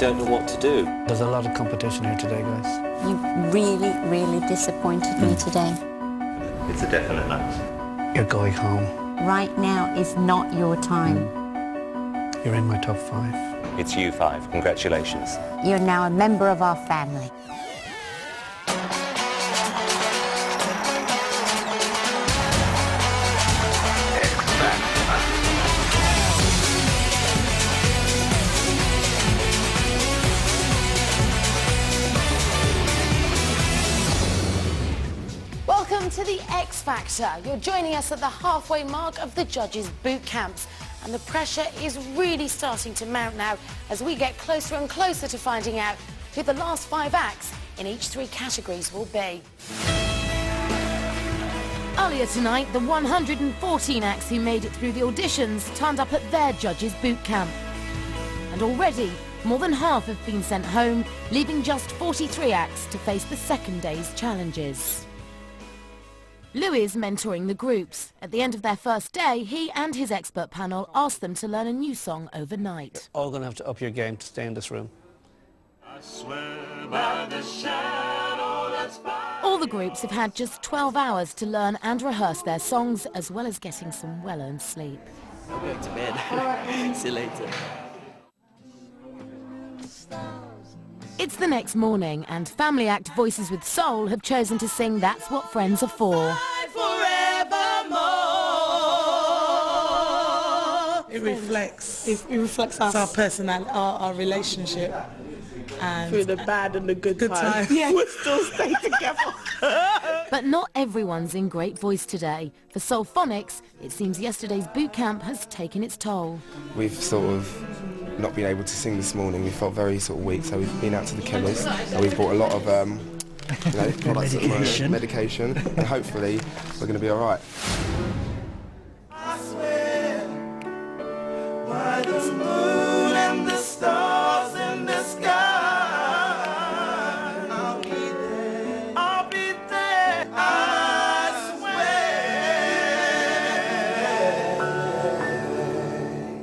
don't know what to do. There's a lot of competition here today, guys. You really, really disappointed me today. It's a definite no. You're going home. Right now is not your time. You're in my top 5. It's you 5. Congratulations. You're now a member of our family. Welcome to the X Factor. You're joining us at the halfway mark of the judges' boot camps. And the pressure is really starting to mount now as we get closer and closer to finding out who the last 5 acts in each 3 categories will be. Earlier tonight, the 114 acts who made it through the auditions turned up at their judges' boot camp. And already, more than half have been sent home, leaving just 43 acts to face the second day's challenges. Louis is mentoring the groups. At the end of their first day, he and his expert panel asked them to learn a new song overnight. All going to have to up your game to stay in this room. I swear by the shadow that's by. All the groups have had just 12 hours to learn and rehearse their songs, as well as getting some well-earned sleep. I'm going to bed. See you later. It's the next morning, and family act Voices with Soul have chosen to sing That's What Friends Are For. It reflects our personality, our relationship. And through the bad and the good times. Yeah. We'll still stay together. But not everyone's in great voice today. For Soulphonics, it seems yesterday's boot camp has taken its toll. We've sort of not been able to sing this morning. We felt very sort of weak, so we've been out to the chemist and we've bought a lot of products at the moment, medication, and hopefully we're going to be all right. I swear by the moon and the stars in the sky, I'll be there. I'll be there. I swear.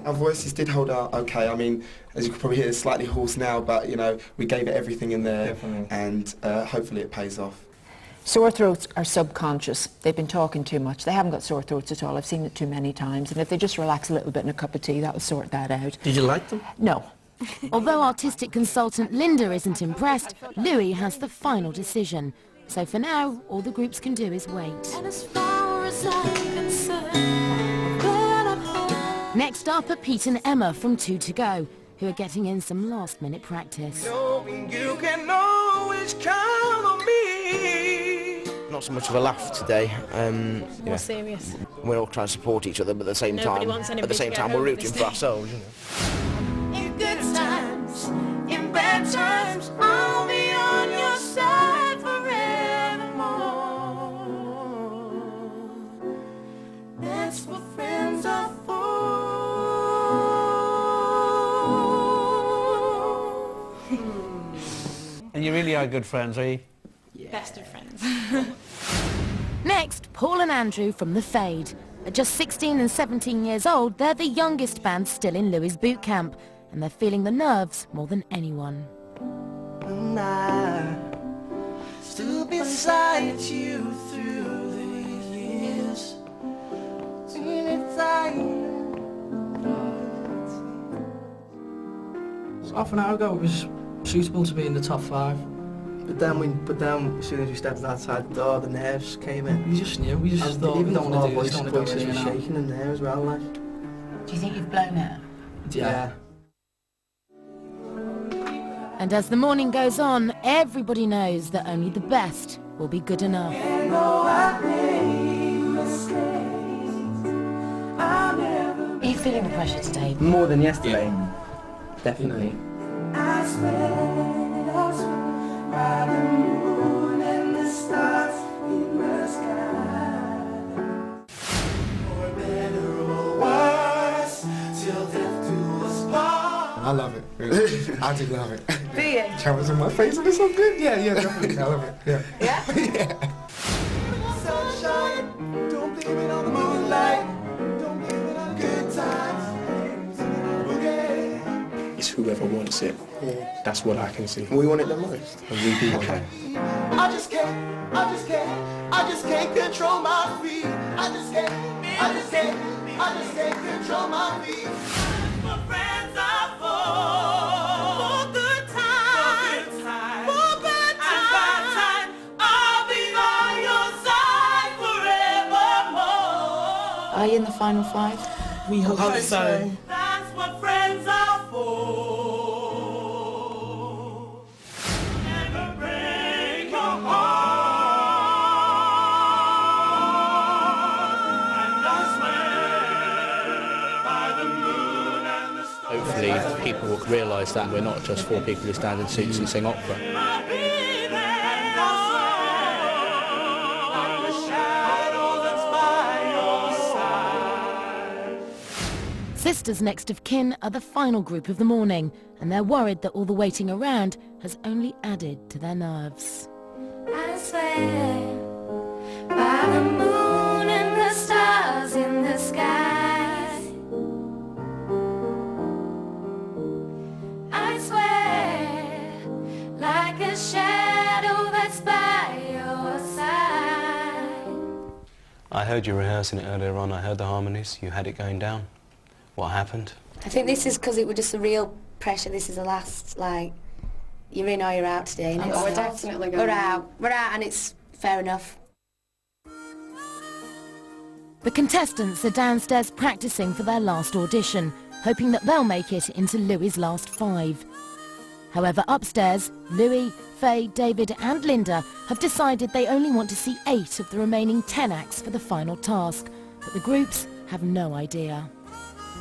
Our voices did hold out okay. I mean, as you can probably hear, it's slightly hoarse now, but you know, we gave it everything in there. Definitely. And hopefully it pays off. Sore throats are subconscious. They've been talking too much. They haven't got sore throats at all. I've seen it too many times. And if they just relax a little bit in a cup of tea, that will sort that out. Did you like them? No. Although artistic consultant Linda isn't impressed, Louis has the final decision. So for now, all the groups can do is wait. And as far as I'm concerned, glad I'm home. Next up are Pete and Emma from 2 to Go, who are getting in some last-minute practice. Knowing you can always count on me. Not so much of a laugh today. More serious. We're all trying to support each other, but at the same time, we're rooting for ourselves. You know. In good times, in bad times, I'll be on your side forevermore. That's what friends are for. And you really are good friends, are you? Yeah. Best of friends. Next, Paul and Andrew from The Fade. At just 16 and 17 years old, they're the youngest band still in Louis' boot camp, and they're feeling the nerves more than anyone. And I stood beside you through the years. Half an hour ago, it was suitable to be in the top 5. But then, as soon as we stepped outside the door, the nerves came in. We just knew. We just thought we don't want to do this. Voices were shaking in there as well, like. Do you think you've blown it? Yeah. And as the morning goes on, everybody knows that only the best will be good enough. Are you feeling the pressure today? More than yesterday. Definitely. I swear by the moon and the stars in the sky. For better or worse, till death do us part. I love it. Really. I do love it. Do you? Cameras in my face and it's so good. Yeah, definitely. I love it. Yeah. Yeah? Yeah. Sunshine, don't blame it on the moonlight. Don't blame it on good times. it's whoever wants it. That's what I can see. We want it the most. And we do want it. I just can't control my feet. I just can't control my feet. My friends are for good times, for bad times. I'll be by your side forevermore. Are you in the final 5? We hope so. That's what friends are for. Never break your heart. And I swear by the moon and the stars. Hopefully people will realise that we're not just 4 people who stand in suits and sing opera. I'll be there. And I swear like the shadow that's by your side. Sisters next of kin are the final group of the morning, and they're worried that all the waiting around has only added to their nerves. I swear by the moon and the stars in the sky. I swear like a shadow that's by your side. I heard you rehearsing it earlier on. I heard the harmonies. You had it going down. What happened? I think this is because it was just the real pressure. This is the last, like, you're in or you're out today. And we're definitely going We're out, and it's fair enough. The contestants are downstairs practicing for their last audition, hoping that they'll make it into Louis' last 5. However, upstairs, Louis, Faye, David and Linda have decided they only want to see 8 of the remaining 10 acts for the final task, but the groups have no idea.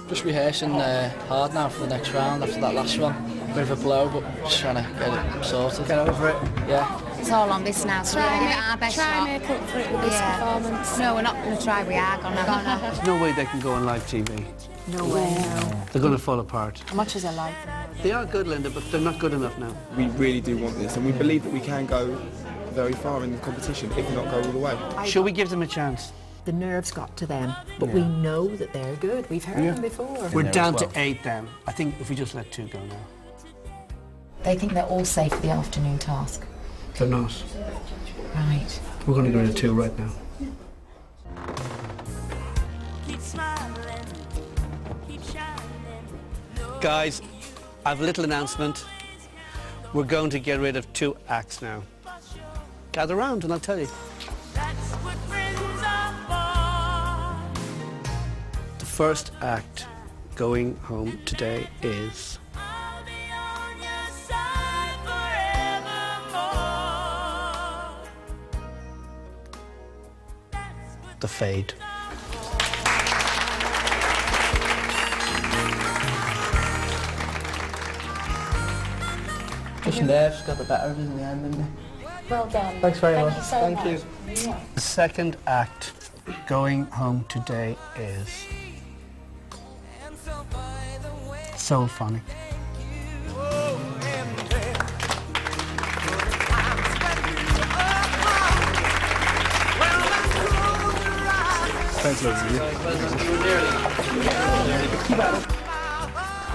Just rehearsing hard now for the next round after that last one. Bit of a blow, but just trying to get it sorted. Get over it. Yeah. It's all on this now, so we're going to give it our best shot. Make up for it with this performance. No, we're not going to try. We are going to. There's no way they can go on live TV. No way, no. They're going to fall apart. How much is it like? They are good, Linda, but they're not good enough now. We really do want this, and we believe that we can go very far in the competition, if not go all the way. Shall we give them a chance? The nerves got to them, but we know that they're good. We've heard them before. We're down to 8 then. I think if we just let 2 go now. They think they're all safe for the afternoon task. They're not. Right. We're going to go to 2 right now. Keep smiling, keep shining. Guys, I have a little announcement. We're going to get rid of 2 acts now. Gather round and I'll tell you. That's what friends are for. The first act going home today is I'll be on your side forevermore. The Fade. Just nerves got the better of us in the end, didn't they? Well done. Thanks very much. Thank you so much. The second act going home today is So Funny. Thanks, loads of you.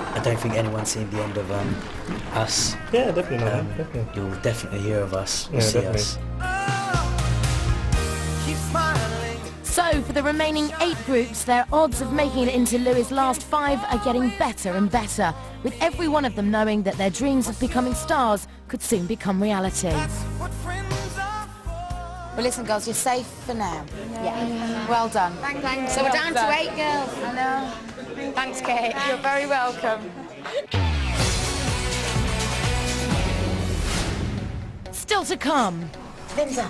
I don't think anyone's seen the end of us. Yeah, definitely not. Definitely. You'll definitely hear of us. Yeah, See definitely. us. Keep smiling. So, for the remaining 8 groups, their odds of making it into Louis' last 5 are getting better and better, with every one of them knowing that their dreams of becoming stars could soon become reality. Well, listen, girls, you're safe for now. Yeah. Well done. Thanks. So we're down to 8 girls. I know. Thanks, Kate. You're very welcome. Still to come. Linda.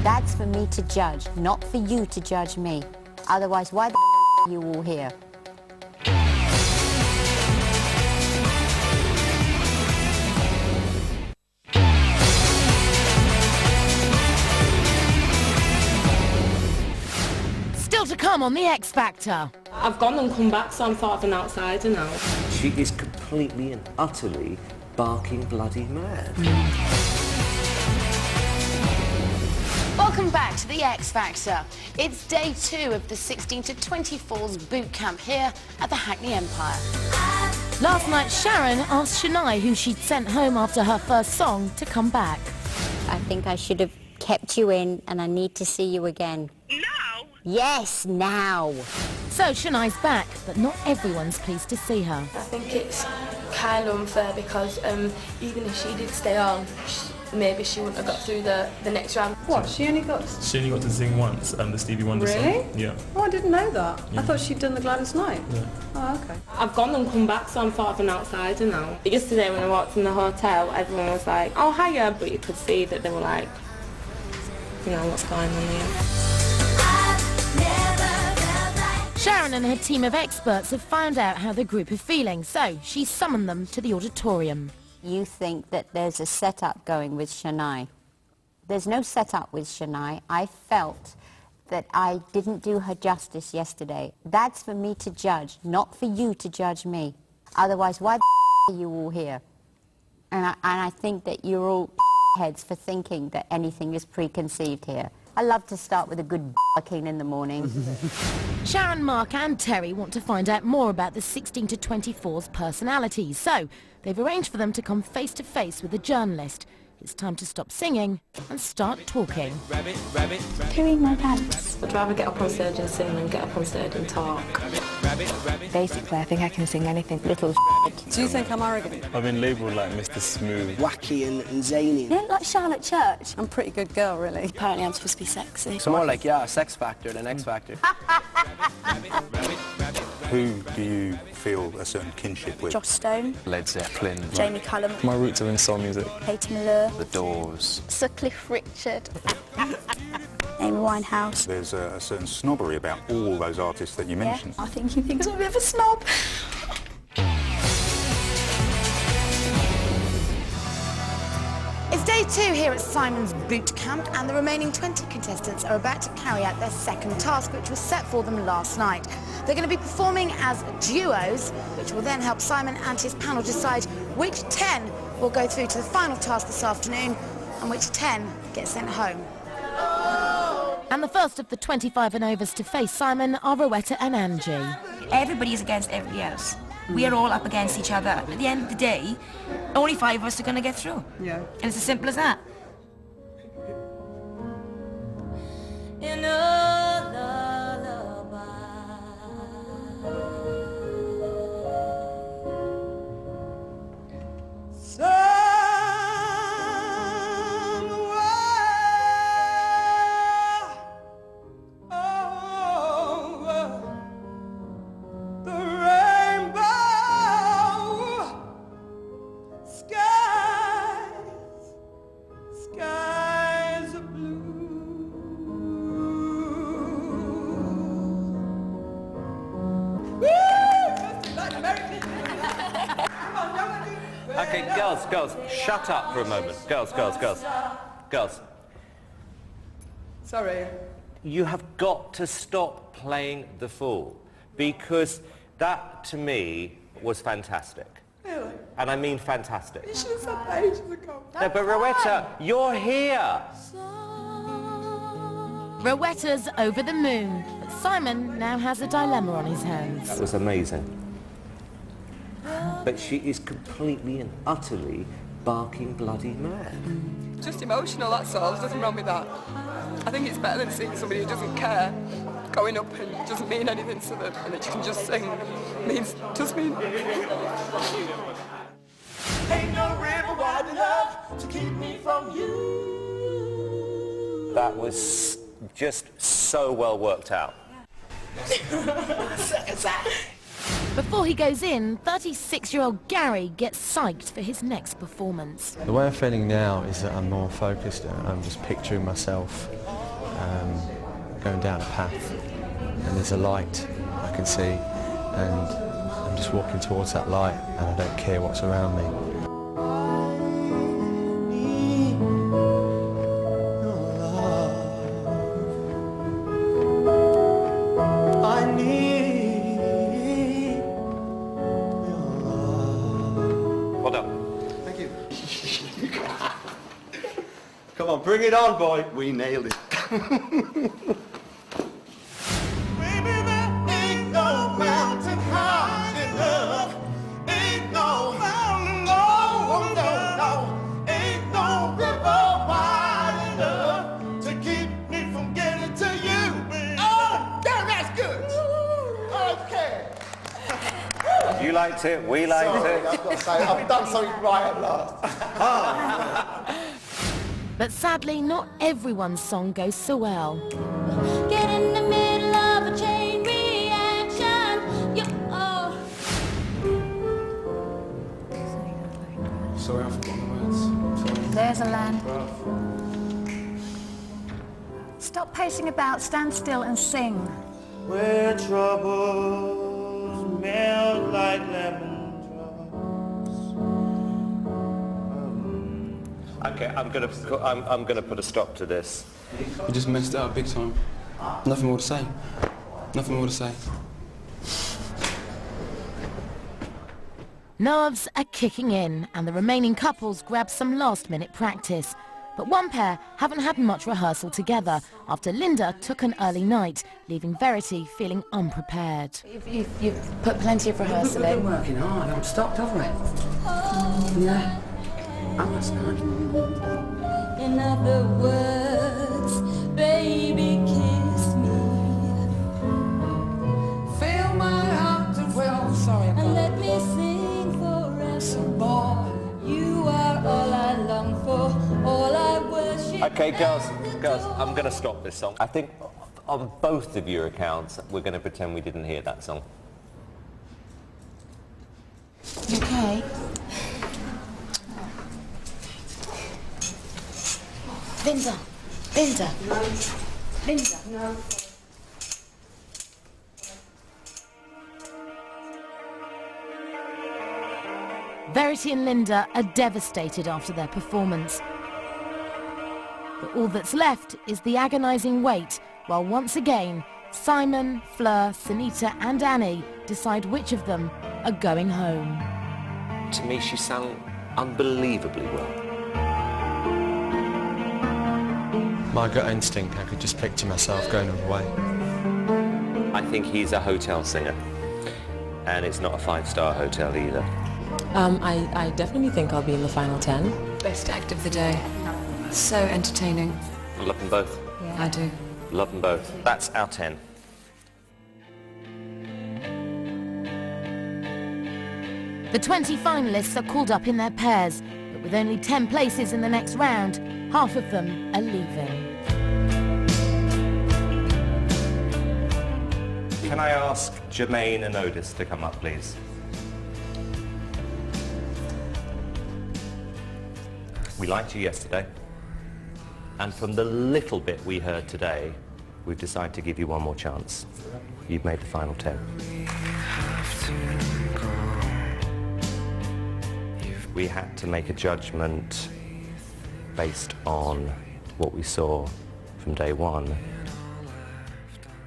That's for me to judge, not for you to judge me. Otherwise, why the are you all here? Still to come on the X Factor. I've gone and come back, so I'm sort of an outsider now. She is completely and utterly barking bloody mad. Welcome Welcome back to the X Factor. It's day 2 of the 16 to 24s boot camp here at the Hackney Empire. Last night, Sharon asked Shania, who she'd sent home after her first song, to come back. I think I should have kept you in, and I need to see you again. Now? Yes, now. So Shania's back, but not everyone's pleased to see her. I think it's kind of unfair because even if she did stay on, maybe she wouldn't have got through the next round. What, she only got to sing once, the Stevie Wonder song. Really? Yeah. Oh, I didn't know that. Yeah. I thought she'd done the Gladys Knight. Yeah. Oh, okay. I've gone and come back, so I'm sort of an outsider now. Yesterday when I walked in the hotel, everyone was like, oh, hiya, but you could see that they were like, you know, what's going on here? Sharon and her team of experts have found out how the group are feeling, so she summoned them to the auditorium. You think that there's a setup going with Shania. There's no setup with Shania. I felt that I didn't do her justice yesterday. That's for me to judge, not for you to judge me. Otherwise, why the are you all here? And I think that you're all heads for thinking that anything is preconceived here. I love to start with a good barking in the morning. Sharon, Mark and Terry want to find out more about the 16 to 24's personalities, so they've arranged for them to come face to face with a journalist. It's time to stop singing and start talking. Peeing my pants. I'd rather get up on stage and sing than get up on stage and talk. Basically, I think I can sing anything. Little Do you think I'm arrogant? I've been labelled like Mr. Smooth. Wacky and zany. You don't like Charlotte Church? I'm a pretty good girl, really. Apparently I'm supposed to be sexy. It's more like, yeah, Sex Factor than X Factor. Who do you feel a certain kinship with? Joss Stone. Led Zeppelin. Jamie Cullum. My roots are in soul music. Katie Malheur. The Doors. Sir Cliff Richard. Amy Winehouse. There's a certain snobbery about all those artists that you mentioned. I think he thinks I'm a bit of a snob. It's day 2 here at Simon's boot camp, and the remaining 20 contestants are about to carry out their second task, which was set for them last night. They're going to be performing as duos, which will then help Simon and his panel decide which 10 will go through to the final task this afternoon and which 10 get sent home. And the first of the 25 and overs to face Simon are Rowetta and Angie. Everybody is against everybody else. We are all up against each other. At the end of the day, only 5 of us are going to get through. Yeah. And it's as simple as that. Okay, girls, shut up for a moment. Girls. Sorry. You have got to stop playing the fool, because that, to me, was fantastic. Really? And I mean fantastic. You should have said that ages ago. No, but Rowetta, you're here. Rowetta's over the moon, but Simon now has a dilemma on his hands. That was amazing. But she is completely and utterly barking bloody mad. Just emotional, that's all. There's nothing wrong with that. I think it's better than seeing somebody who doesn't care going up and doesn't mean anything to them, and that you can just sing does mean. Ain't no river wide enough to keep me from you. That was just so well worked out. Before he goes in, 36-year-old Gary gets psyched for his next performance. The way I'm feeling now is that I'm more focused. I'm just picturing myself going down a path, and there's a light I can see, and I'm just walking towards that light, and I don't care what's around me. Well done. Thank you. Come on, bring it on, boy. We nailed it. Ain't no mountain high enough. Ain't no mountain, no, no, no. Ain't no river wide enough to keep me from getting to you. Oh, damn, that's good. Okay. You liked it, we liked it. I've got to say, I've done something right at last. But sadly, not everyone's song goes so well. Get in the middle of a chain reaction. Sorry, I've forgotten the words. There's a land. Stop pacing about, stand still and sing. Where troubles melt like lemon drops. Okay, I'm gonna put a stop to this. We just messed it up big time. Nothing more to say. Nothing more to say. Nerves are kicking in and the remaining couples grab some last-minute practice. But one pair haven't had much rehearsal together after Linda took an early night, leaving Verity feeling unprepared. You've put plenty of rehearsal in. We've been working hard, haven't stopped, have we? Yeah. And last night. In other words, baby, kiss me. Fill my heart to well, sorry, and let me sing forever. So boy, you are all I long for, all I worship. Okay, girls, I'm going to stop this song. I think on both of your accounts, we're going to pretend we didn't hear that song. Okay. Linda. No. Verity and Linda are devastated after their performance. But all that's left is the agonising wait, while once again, Simon, Fleur, Sunita and Annie decide which of them are going home. To me, she sang unbelievably well. My gut instinct, I could just picture myself going away. I think he's a hotel singer, and it's not a five-star hotel either. I definitely think I'll be in the final 10. Best act of the day. So entertaining. I love them both. Yeah. I do. Love them both. That's our 10. The 20 finalists are called up in their pairs, but with only 10 places in the next round, half of them are leaving. Can I ask Jermaine and Otis to come up, please? We liked you yesterday, and from the little bit we heard today, we've decided to give you one more chance. You've made the final 10. We had to make a judgment based on what we saw from day one,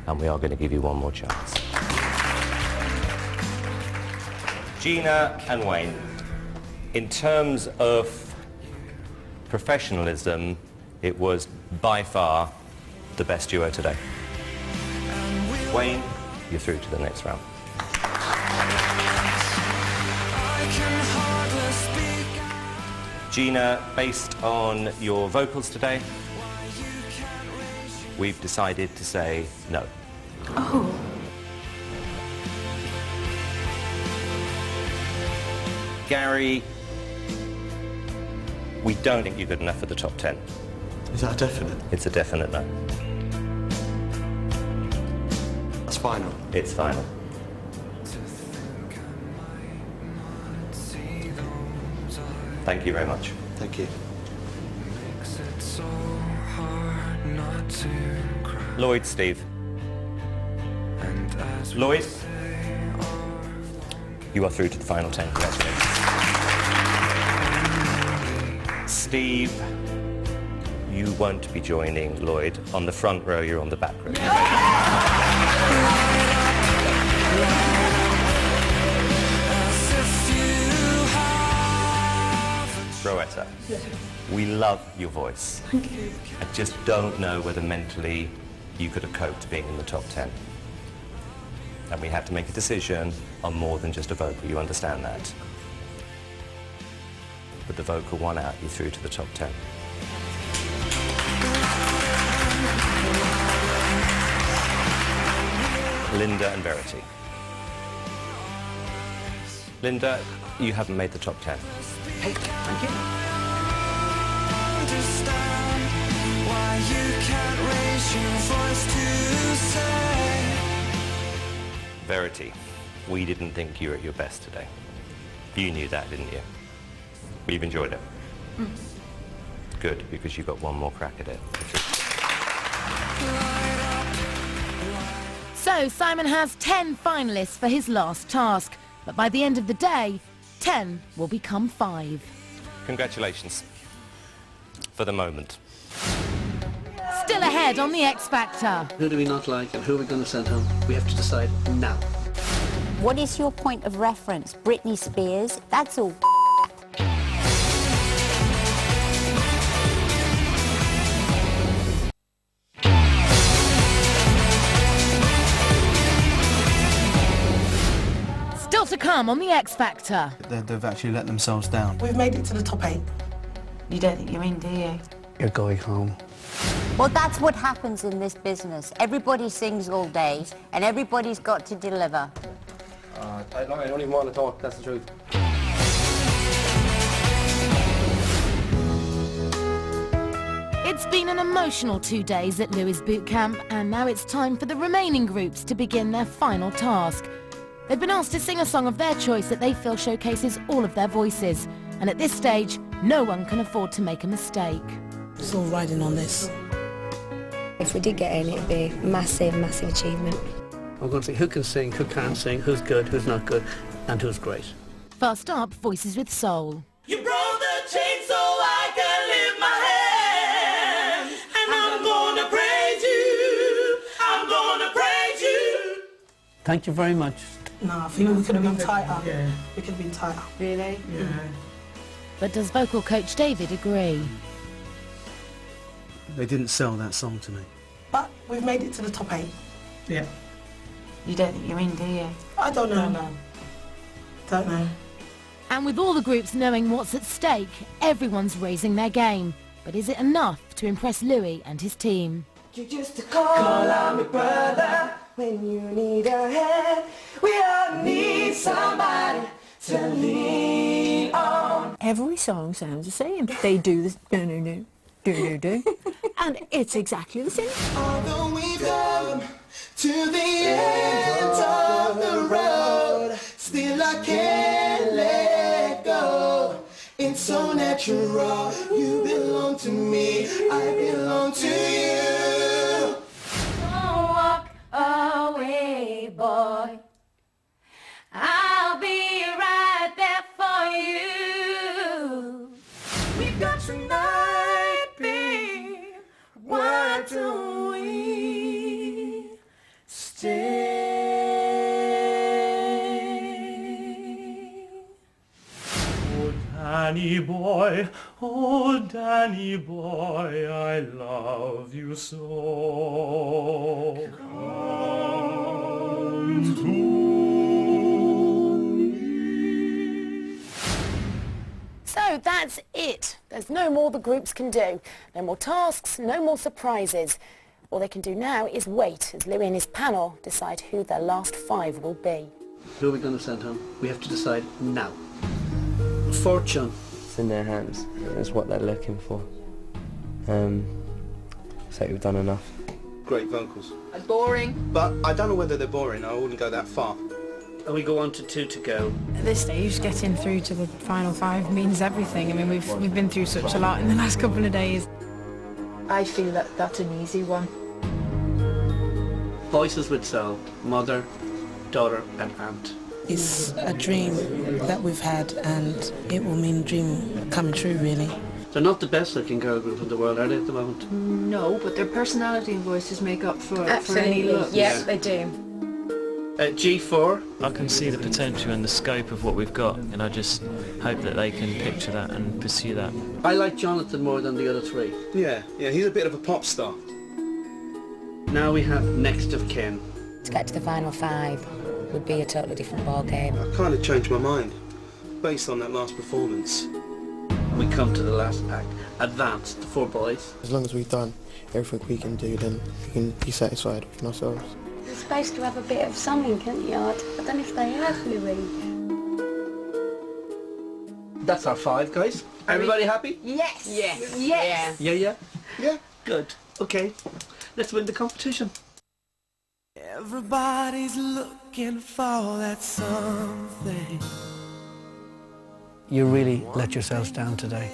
and we are going to give you one more chance. Gina and Wayne, in terms of professionalism, it was by far the best duo today. Wayne, you're through to the next round. Gina, based on your vocals today, we've decided to say no. Oh. Gary, we don't think you're good enough for the top 10. Is that a definite? It's a definite no. That's final. It's final. Thank you very much. Thank you. Lloyd, Steve. Lloyd, you are through to the final 10. Congratulations. Steve, you won't be joining Lloyd on the front row, you're on the back row. Rowetta, we We love your voice. Thank you. I just don't know whether mentally you could have coped being in the top 10. And we had to make a decision on more than just a vocal, you understand that? But the vocal won out you through to the top 10. Linda and Verity. Linda, you haven't made the top 10. Hey, thank you. Verity, we didn't think you were at your best today. You knew that, didn't you? But you've enjoyed it. Good, because you got one more crack at it. So Simon has 10 finalists for his last task, but by the end of the day, 10 will become 5. Congratulations. For the moment. Still ahead on the X Factor. Who do we not like and who are we going to send home? We have to decide now. What is your point of reference? Britney Spears? That's all. Still to come on the X Factor. They've actually let themselves down. We've made it to the top 8. You don't think you're in, do you? You're going home. Well, that's what happens in this business. Everybody sings all day, and everybody's got to deliver. I don't even want to talk, that's the truth. It's been an emotional 2 days at Louis Bootcamp, and now it's time for the remaining groups to begin their final task. They've been asked to sing a song of their choice that they feel showcases all of their voices, and at this stage, no one can afford to make a mistake. It's all riding on this. If we did get in, it'd be a massive, massive achievement. We're going to see who can sing, who can't sing, who's good, who's not good, and who's great. First up, Voices with Soul. You broke the chain so I can lift my hand, and I'm gonna praise you. I'm gonna praise you. Thank you very much. No, I think we could have been tighter. Yeah. We could have been tighter. Really? Yeah. But does vocal coach David agree? They didn't sell that song to me. But we've made it to the top 8. Yeah. You don't think you're in, do you? I don't know. Don't know. And with all the groups knowing what's at stake, everyone's raising their game. But is it enough to impress Louis and his team? You just to call on me, brother, when you need a hand. We all need somebody to lean on. Every song sounds the same. They do this do, and it's exactly the same. Although we've come to the end of the road, still I can't let go. It's so natural. You belong to me, I belong to you. Don't walk away, boy. I'll be right there for you. We've got tonight, babe. Why don't we stay? Oh, Danny boy, I love you so. Come to So that's it. There's no more the groups can do. No more tasks, no more surprises. All they can do now is wait as Louis and his panel decide who their last 5 will be. Who are we going to send home? We have to decide now. Fortune. It's in their hands. It's what they're looking for. So we've done enough. Great vocals. Boring. But I don't know whether they're boring. I wouldn't go that far. And we go on to 2 to go. At this stage, getting through to the final 5 means everything. I mean, we've been through such a lot in the last couple of days. I feel that that's an easy one. Voices with Soul, mother, daughter and aunt. It's a dream that we've had, and it will mean a dream coming true, really. They're not the best looking girl group in the world, are they, at the moment? No, but their personality and voices make up for any Absolutely. look. Yes, they do. G4. I can see the potential and the scope of what we've got, and I just hope that they can picture that and pursue that. I like Jonathan more than the other three. Yeah, he's a bit of a pop star. Now we have next of kin. To get to the final 5 would be a totally different ball game. I kind of changed my mind based on that last performance. We come to the last act. Advanced, the 4 boys. As long as we've done everything we can do, then we can be satisfied with ourselves. You're supposed to have a bit of something, can't you? I don't know if they have, Louis. That's our 5, guys. Everybody happy? Yes! Yes! Yes! Yeah? Yeah? Good. Okay. Let's win the competition. Everybody's looking for that something. You really let yourselves down today.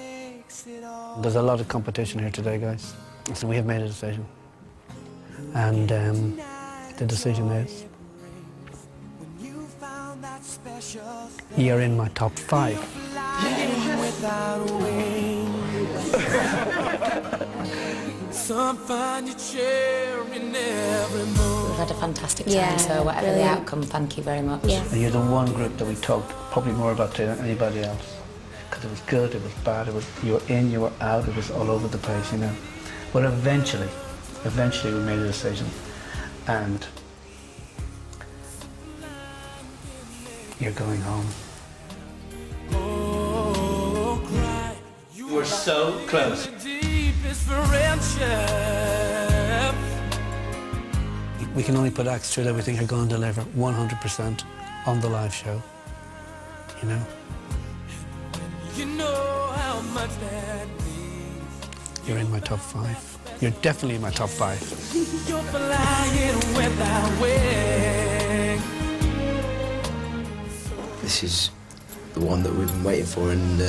There's a lot of competition here today, guys. So we have made a decision. And the decision is you're in my top 5. We've had a fantastic time, so whatever the outcome, thank you very much. And you're the one group that we talked probably more about than anybody else. Because it was good, it was bad, you were in, you were out, it was all over the place, you know. But eventually we made a decision, and you're going home. We're so close. We can only put acts through that we think are going to deliver 100% on the live show, you know? You know how much that means. You're in my top 5. You're definitely in my top 5. You're flying without wings. This is the one that we've been waiting for, and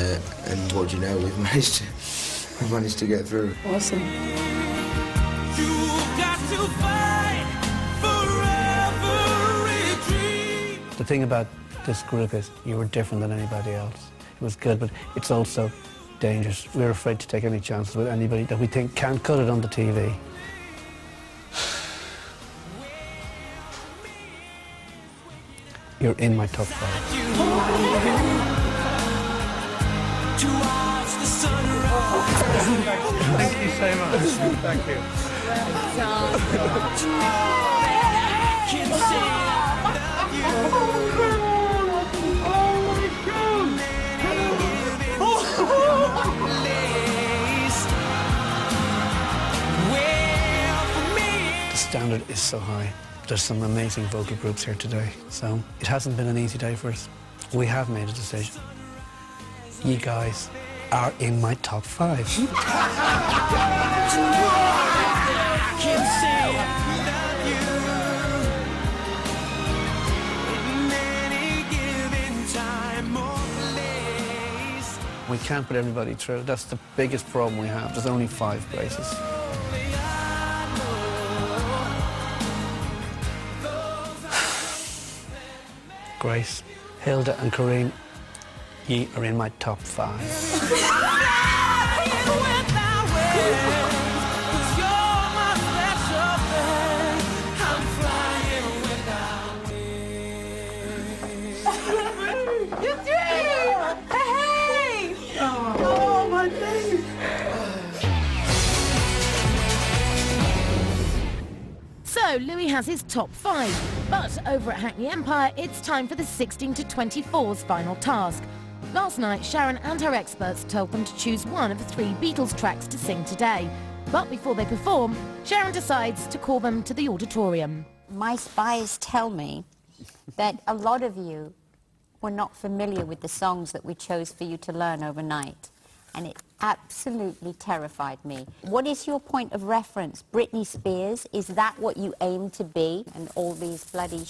what do you know, we've managed to get through. Awesome. You've got to fight for every dream. The thing about this group is you were different than anybody else. It was good, but it's also dangerous. We're afraid to take any chances with anybody that we think can't cut it on the TV. You're in my top 5. Thank you so much. Thank you. The standard is so high. There's some amazing vocal groups here today, so it hasn't been an easy day for us. We have made a decision. You guys are in my top 5. We can't put everybody through. That's the biggest problem we have. There's only 5 places. Grace, Hilda and Corinne, ye are in my top 5. So Louis has his top 5, but over at Hackney Empire, it's time for the 16 to 24's final task. Last night, Sharon and her experts told them to choose one of the 3 Beatles tracks to sing today. But before they perform, Sharon decides to call them to the auditorium. My spies tell me that a lot of you were not familiar with the songs that we chose for you to learn overnight. And it absolutely terrified me. What is your point of reference? Britney Spears? Is that what you aim to be? And all these bloody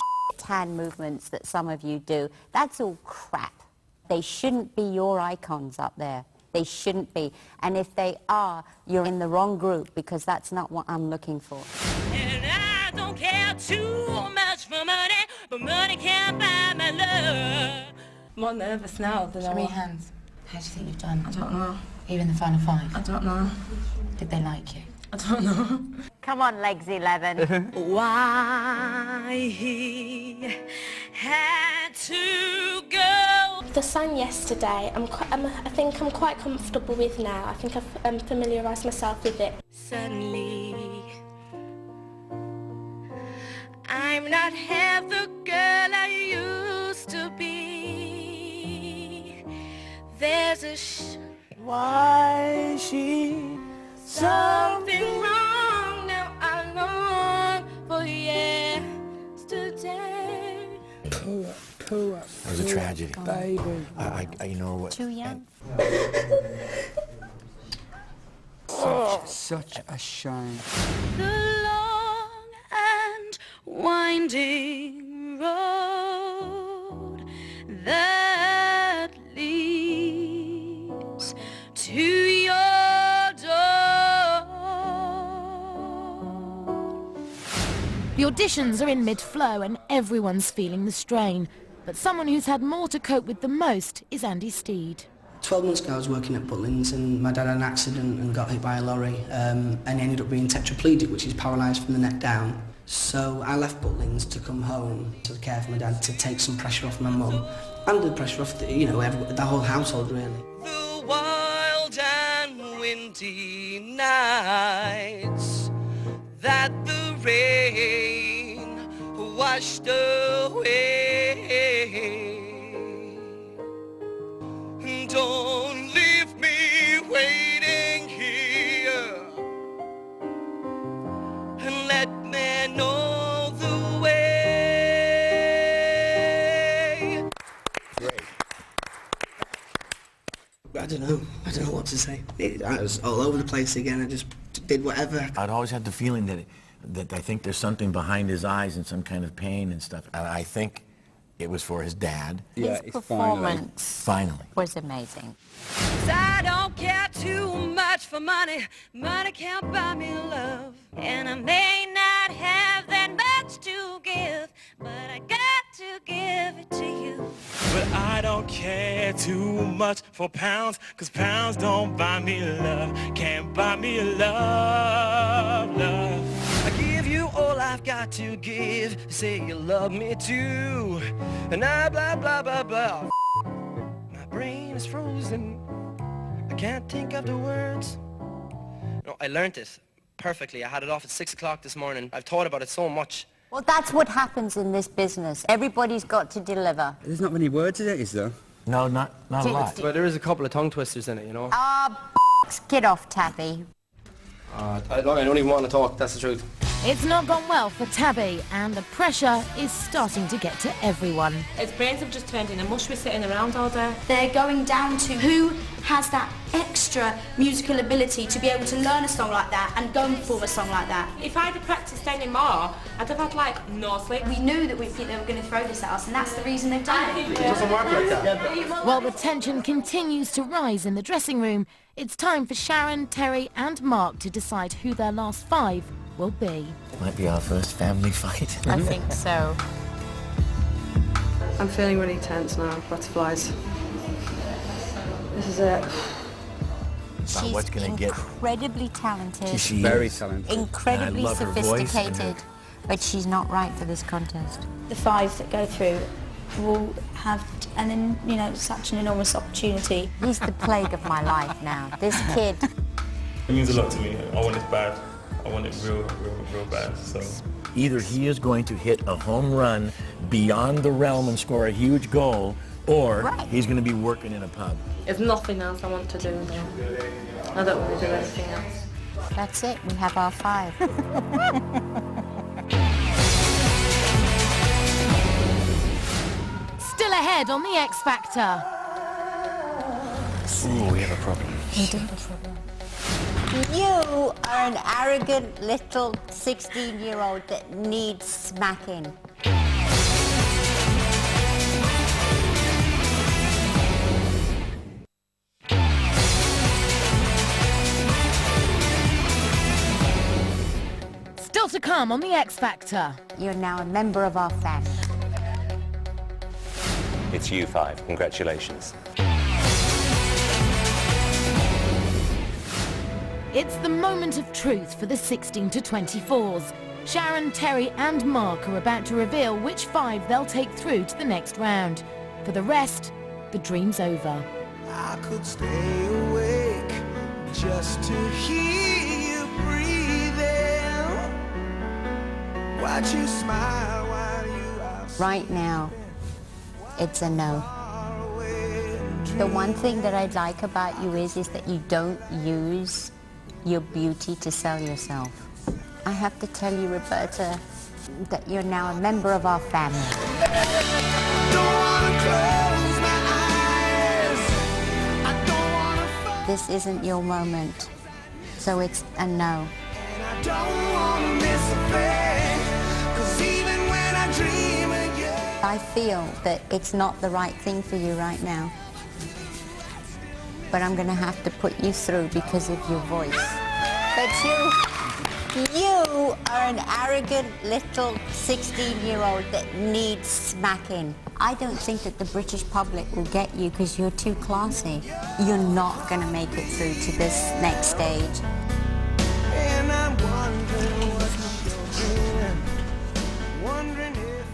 hand movements that some of you do, that's all crap. They shouldn't be your icons up there. They shouldn't be. And if they are, you're in the wrong group, because that's not what I'm looking for. And I don't care too much for money, but money can't buy my love. I'm more nervous now than Show I me was. your hands. How do you think you've done? I don't know. You're in the final 5. I don't know. Did they like you? I don't know. Come on, Legs 11. Why he The song yesterday, I think I'm quite comfortable with now. I think I've familiarised myself with it. Suddenly, I'm not half the girl I used to be. There's a why she something wrong now. I long for yesterday. Pull up. It was a tragedy. Baby. You know what? Too young? Such a shame. The long and winding road that leads to your door. The auditions are in mid-flow and everyone's feeling the strain. But someone who's had more to cope with than most is Andy Steed. 12 months ago I was working at Butlins and my dad had an accident and got hit by a lorry and ended up being tetraplegic, which is paralysed from the neck down. So I left Butlins to come home to care for my dad, to take some pressure off my mum and the pressure off the whole household really. The wild and windy nights that the rain washed away. Don't leave me waiting here and let me know the way. Great. I don't know what to say. I was all over the place again. I just did whatever. I'd always had the feeling that I think there's something behind his eyes and some kind of pain and stuff. And I think it was for his dad. His performance Finally. was amazing. I don't care too much for money. Money can't buy me love. And I may not have that much to give, but I got to give it to you. But I don't care too much for pounds, 'cause pounds don't buy me love. Can't buy me love. I give you all I've got to give. Say you love me too. And I blah, blah, blah, blah. My brain is frozen. I can't think of the words. No, I learned it perfectly. I had it off at 6 o'clock this morning. I've thought about it so much. Well, that's what happens in this business. Everybody's got to deliver. There's not many words in it, is there? No, not a lot. But there is a couple of tongue twisters in it, you know. Get off, Tabby. I don't even want to talk, that's the truth. It's not gone well for Tabby, and the pressure is starting to get to everyone. His brains have just turned into mush. We're sitting around all day. They're going down to who has that extra musical ability to be able to learn a song like that and go and perform a song like that. If I'd have practiced any more, I'd have had like no sleep. We knew that they were going to throw this at us, and that's the reason they've done it. It doesn't work like that. While the tension continues to rise in the dressing room, it's time for Sharon, Terry and Mark to decide who their last 5 will be. Might be our first family fight. I think so. I'm feeling really tense now, butterflies. This is it. She's what's gonna get incredibly talented. She Very is. talented. Incredibly And I love her voice and sophisticated. But she's not right for this contest. The 5 that go through will have such an enormous opportunity. He's the plague of my life now. This kid. It means a lot to me. I want it bad. I want it real bad. So Either he is going to hit a home run beyond the realm and score a huge goal, or he's going to be working in a pub. There's nothing else I want to do now. I don't want to do anything else. That's it. We have our 5. Still ahead on the X Factor. Ooh, we have a problem. You are an arrogant little 16-year-old that needs smacking. Still to come on the X Factor. You're now a member of our family. It's you 5. Congratulations. It's the moment of truth for the 16 to 24s. Sharon, Terry and Mark are about to reveal which 5 they'll take through to the next round. For the rest, the dream's over. I could stay awake just to hear you breathing. Watch you smile while you are Right now, it's a no. The one thing that I like about you is that you don't use your beauty to sell yourself. I have to tell you, Roberta, that you're now a member of our family. This isn't your moment, so it's a no. I feel that it's not the right thing for you right now, but I'm going to have to put you through because of your voice. But you are an arrogant little 16-year-old that needs smacking. I don't think that the British public will get you because you're too classy. You're not going to make it through to this next stage.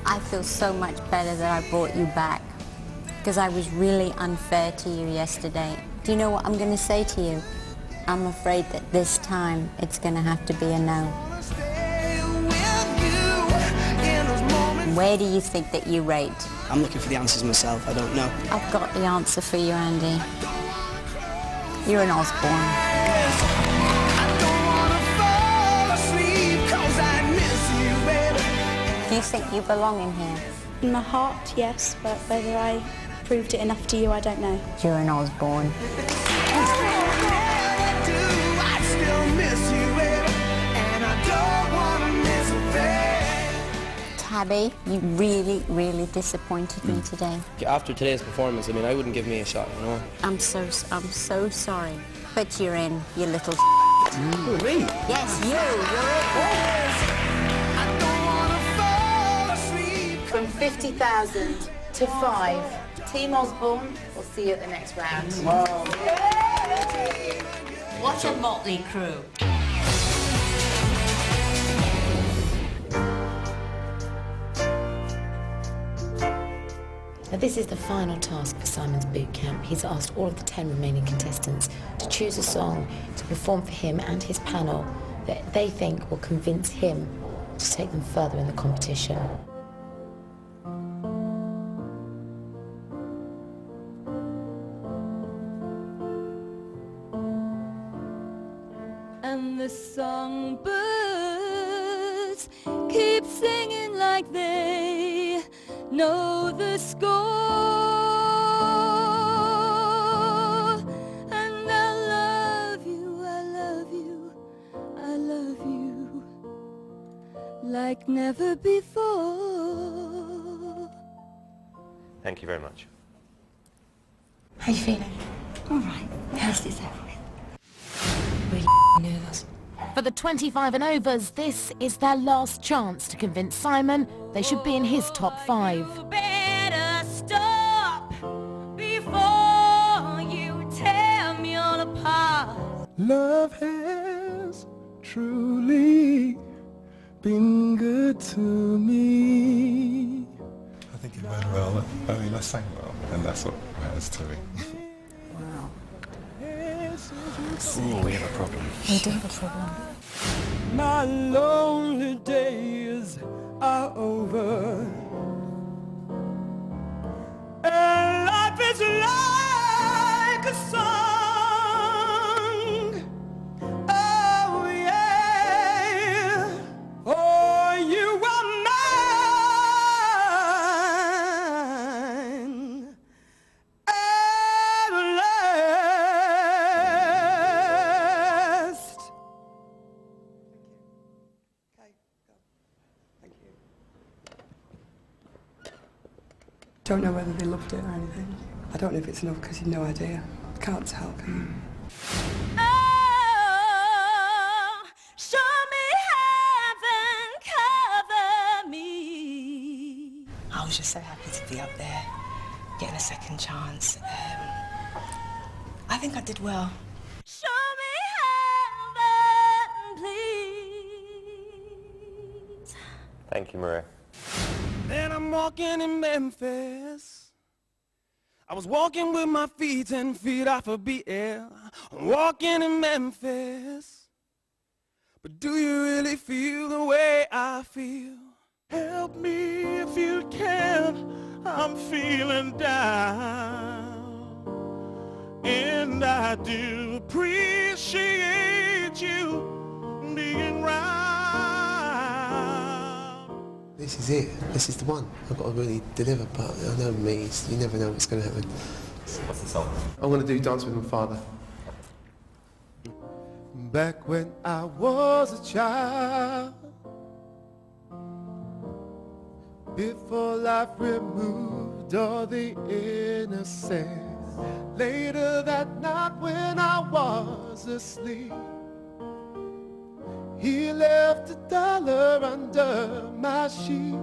I feel so much better that I brought you back because I was really unfair to you yesterday. Do you know what I'm going to say to you? I'm afraid that this time it's going to have to be a no. Where do you think that you rate? I'm looking for the answers myself, I don't know. I've got the answer for you, Andy. You're an Osborne. Do you think you belong in here? In my heart, yes, but whether I proved it enough to you, I don't know. You're an Osborne. Tabby, you really, really disappointed me today. After today's performance, I mean, I wouldn't give me a shot, you know. I'm so sorry. But you're in, you little Who, me? Yes, you're in. From 50,000 to 5, Team Osborne will see you at the next round. Wow. What a motley crew. Now, this is the final task for Simon's Bootcamp. He's asked all of the 10 remaining contestants to choose a song to perform for him and his panel that they think will convince him to take them further in the competition. And the songbirds keep singing like they know the score. And I love you, I love you, I love you like never before. Thank you very much. How you feeling? All right. How's this over with? Really nervous. For the 25 and overs, this is their last chance to convince Simon they should be in his top 5. Better stop before you tear me all apart. Love has truly been good to me. I think it went well. I mean, I sang well, and that's what matters to me. Wow. Oh, we have a problem. We do have a problem. My lonely days are over, and life is like a song. Oh yeah, oh you are mine at last. Don't know whether they loved it or anything. I don't know if it's enough because you've no idea. Can't tell, can you? Oh, show me heaven, cover me. I was just so happy to be up there, getting a second chance. I think I did well. Show me heaven, please. Thank you, Maria. Then I'm walking in Memphis. I was walking with my feet 10 feet off a BL, walking in Memphis. But do you really feel the way I feel? Help me if you can, I'm feeling down. And I do appreciate you being round. This is it. This is the one. I've got to really deliver, but I know me, you never know what's going to happen. What's the song? I'm going to do Dance With My Father. Back when I was a child, before life removed all the innocence. Later that night when I was asleep, he left $1 under my sheet.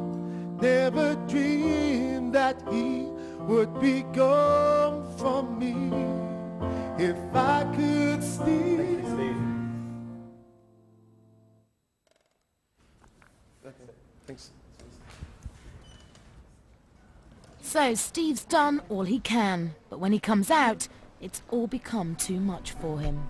Never dreamed that he would be gone from me. If I could sleep. Thanks. So Steve's done all he can, but when he comes out, it's all become too much for him.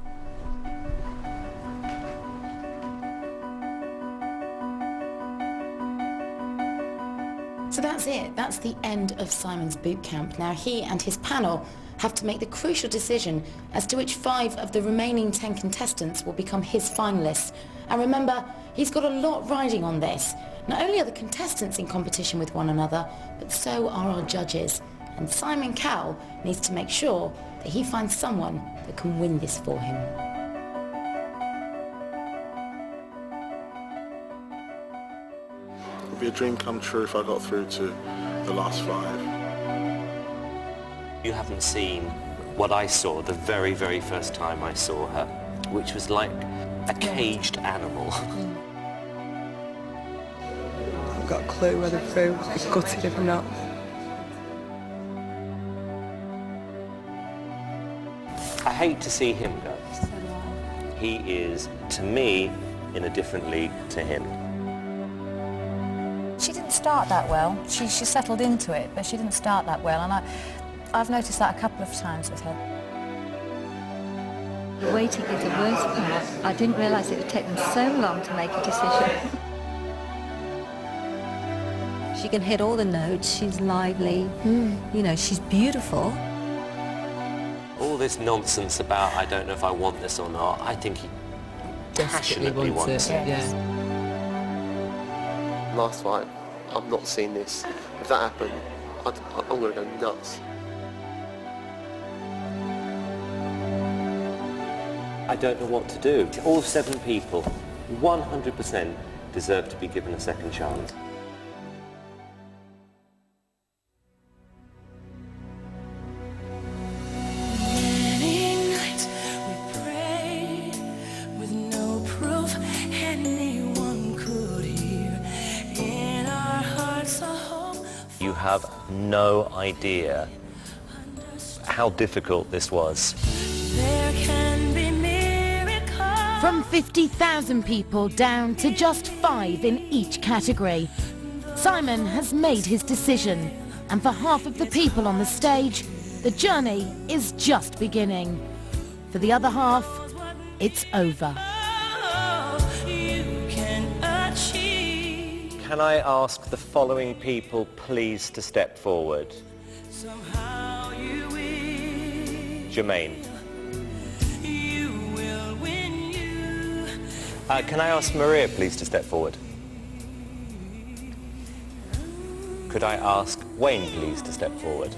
So that's it. That's the end of Simon's boot camp. Now he and his panel have to make the crucial decision as to which 5 of the remaining 10 contestants will become his finalists. And remember, he's got a lot riding on this. Not only are the contestants in competition with one another, but so are our judges. And Simon Cowell needs to make sure that he finds someone that can win this for him. It would be a dream come true if I got through to the last 5. You haven't seen what I saw the very, very first time I saw her, which was like a caged animal. I've got a clue whether through. It's gutted if I'm not. I hate to see him go. He is, to me, in a different league to him. She didn't start that well. She settled into it, but she didn't start that well, and I've noticed that a couple of times with her. Waiting is the worst part. I didn't realise it would take them so long to make a decision. She can hit all the notes, she's lively, you know, she's beautiful. All this nonsense about I don't know if I want this or not, I think he passionately wants it. Last fight, I'm not seeing this. If that happened, I'm going to go nuts. I don't know what to do. All 7 people, 100% deserve to be given a second chance. You have no idea how difficult this was. From 50,000 people down to just 5 in each category, Simon has made his decision, and for half of the people on the stage, the journey is just beginning. For the other half, it's over. Can I ask the following people please to step forward? Jermaine. Can I ask Maria please to step forward? Could I ask Wayne please to step forward?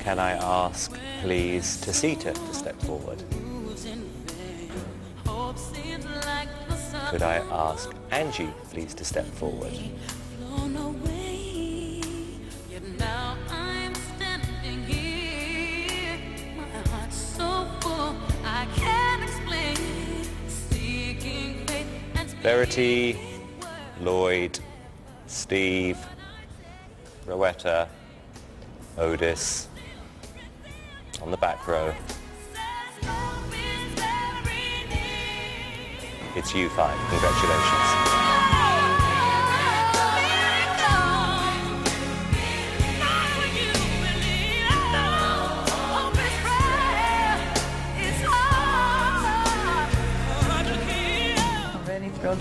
Can I ask please Tasita to step forward? Could I ask Angie please to step forward? Verity, Lloyd, Steve, Rowetta, Otis, on the back row. It's you 5. Congratulations.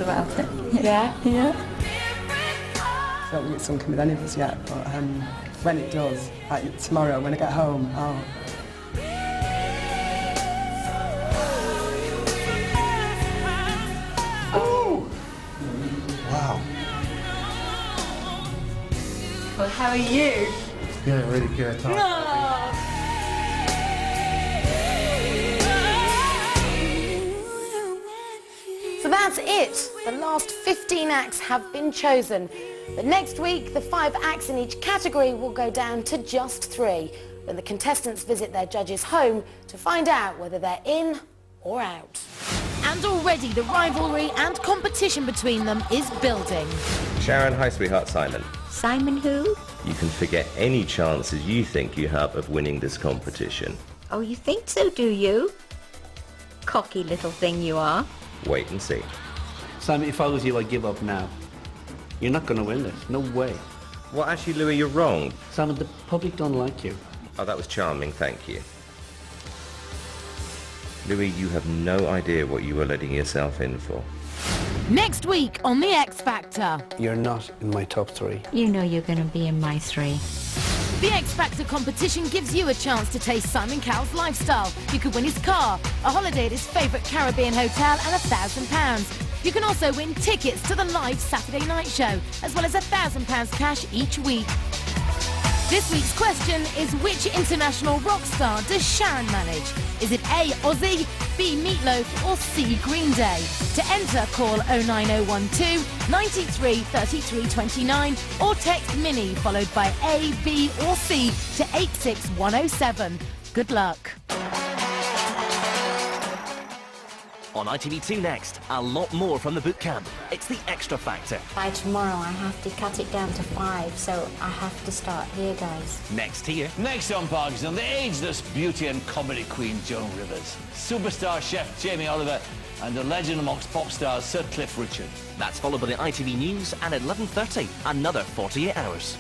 about it. Yeah? Yeah. I don't think it's sunk in with any of us yet, but when it does, like tomorrow when I get home, Wow. Well, how are you? Yeah, really good. So that's it. The last 15 acts have been chosen. But next week, the 5 acts in each category will go down to just 3, when the contestants visit their judges' home to find out whether they're in or out. And already the rivalry and competition between them is building. Sharon, hi sweetheart, Simon. Simon who? You can forget any chances you think you have of winning this competition. Oh, you think so, do you? Cocky little thing you are. Wait and see. Simon, if I was you, I'd give up now. You're not going to win this. No way. Well, actually, Louis, you're wrong. Simon, the public don't like you. Oh, that was charming, thank you. Louis, you have no idea what you were letting yourself in for. Next week on The X Factor. You're not in my top 3. You know you're going to be in my 3. The X Factor competition gives you a chance to taste Simon Cowell's lifestyle. You could win his car, a holiday at his favourite Caribbean hotel and £1,000. You can also win tickets to the live Saturday night show, as well as £1,000 cash each week. This week's question is, which international rock star does Sharon manage? Is it A, Ozzy, B, Meatloaf or C, Green Day? To enter, call 09012 93 33 29 or text MINI followed by A, B or C to 86107. Good luck. On ITV2 next, a lot more from the Bootcamp. It's the Extra Factor. By tomorrow I have to cut it down to 5, so I have to start here, guys. Next here. Next on Parkinson, the ageless beauty and comedy queen Joan Rivers, superstar chef Jamie Oliver, and a legend amongst pop stars Sir Cliff Richard. That's followed by the ITV News, and at 11:30, another 48 Hours.